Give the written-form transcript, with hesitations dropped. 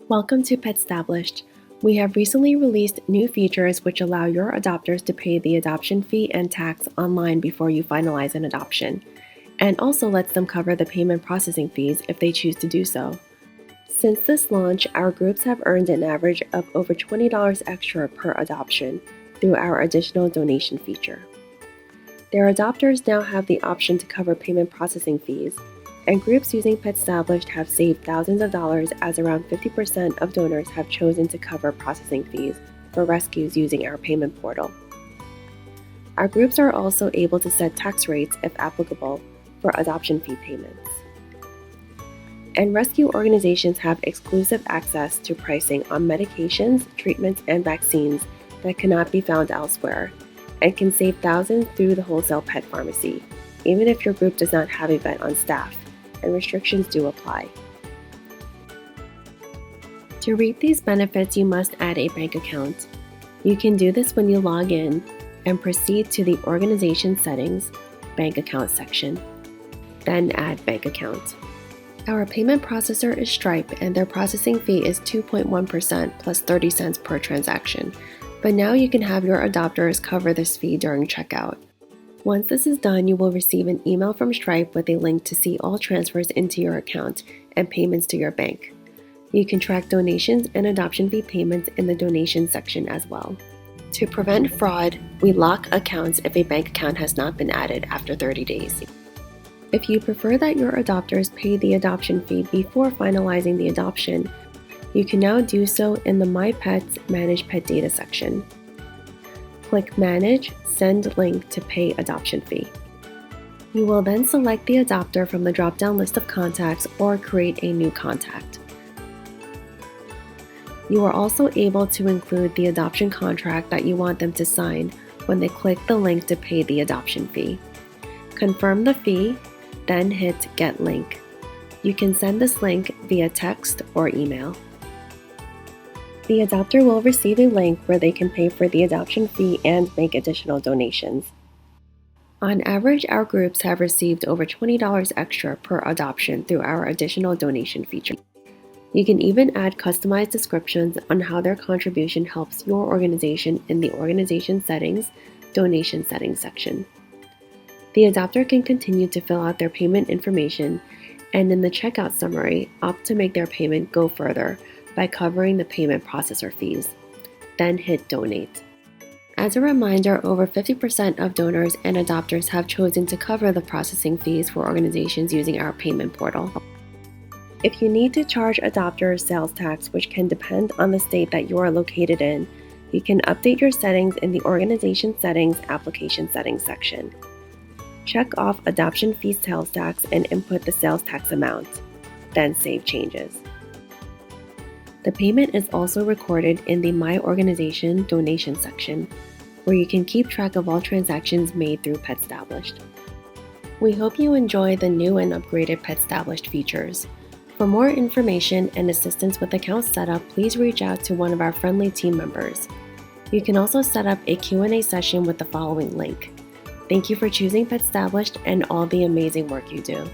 Welcome to PetStablished. We have recently released new features which allow your adopters to pay the adoption fee and tax online before you finalize an adoption, and also lets them cover the payment processing fees if they choose to do so. Since this launch, our groups have earned an average of over $20 extra per adoption through our additional donation feature. Their adopters now have the option to cover payment processing fees, and groups using PetStablished have saved thousands of dollars as around 50% of donors have chosen to cover processing fees for rescues using our payment portal. Our groups are also able to set tax rates, if applicable, for adoption fee payments. And rescue organizations have exclusive access to pricing on medications, treatments, and vaccines that cannot be found elsewhere, and can save thousands through the wholesale pet pharmacy, even if your group does not have a vet on staff, and restrictions do apply. To reap these benefits, you must add a bank account. You can do this when you log in and proceed to the Organization Settings, Bank Account section. Then add Bank Account. Our payment processor is Stripe, and their processing fee is 2.1% plus 30 cents per transaction. But now you can have your adopters cover this fee during checkout. Once this is done, you will receive an email from Stripe with a link to see all transfers into your account and payments to your bank. You can track donations and adoption fee payments in the donation section as well. To prevent fraud, we lock accounts if a bank account has not been added after 30 days. If you prefer that your adopters pay the adoption fee before finalizing the adoption, you can now do so in the My Pets Manage Pet Data section. Click Manage, Send Link to Pay Adoption Fee. You will then select the adopter from the drop-down list of contacts or create a new contact. You are also able to include the adoption contract that you want them to sign when they click the link to pay the adoption fee. Confirm the fee, then hit Get Link. You can send this link via text or email. The adopter will receive a link where they can pay for the adoption fee and make additional donations. On average, our groups have received over $20 extra per adoption through our additional donation feature. You can even add customized descriptions on how their contribution helps your organization in the Organization Settings, Donation Settings section. The adopter can continue to fill out their payment information and in the checkout summary, opt to make their payment go further by covering the payment processor fees. Then hit Donate. As a reminder, over 50% of donors and adopters have chosen to cover the processing fees for organizations using our payment portal. If you need to charge adopters sales tax, which can depend on the state that you are located in, you can update your settings in the Organization Settings Application Settings section. Check off adoption fee sales tax and input the sales tax amount, then save changes. The payment is also recorded in the My Organization Donation section, where you can keep track of all transactions made through PetStablished. We hope you enjoy the new and upgraded PetStablished features. For more information and assistance with account setup, please reach out to one of our friendly team members. You can also set up a Q&A session with the following link. Thank you for choosing PetStablished and all the amazing work you do.